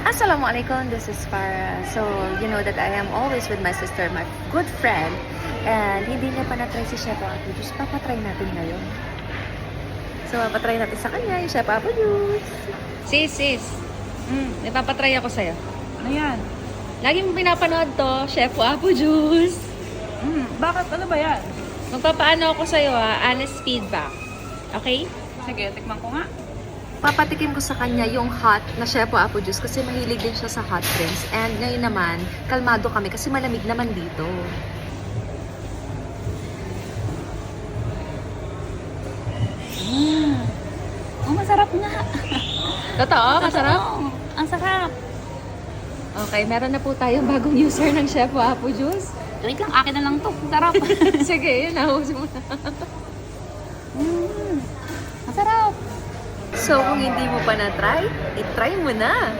Assalamualaikum, this is Farah. So, you know that I am always with my sister, my good friend. And hindi niya pa na-try si Chef Apple Juice. Papatry natin ngayon. So, papatry natin sa kanya yung Chef Apple Juice. Sis. Napapatry ako sa'yo. Ano yan? Lagi mo pinapanood to, Chef Apple Juice. Bakit? Ano ba yan? Magpapaano ako sa'yo honest feedback. Okay? Sige, tikman ko nga. Papatikim ko sa kanya yung hot na Chef Apple Juice kasi mahilig din siya sa hot drinks. And ngayon naman, kalmado kami kasi malamig naman dito. Oh, masarap nga. Totoo? Masarap? Oo, ang sarap. Okay, meron na po tayong bagong user ng Chef Apple Juice. Wait lang, akin na lang to. Sarap. Sige, yun, nahus mo na. Masarap. So, kung hindi mo pa na-try, i-try mo na.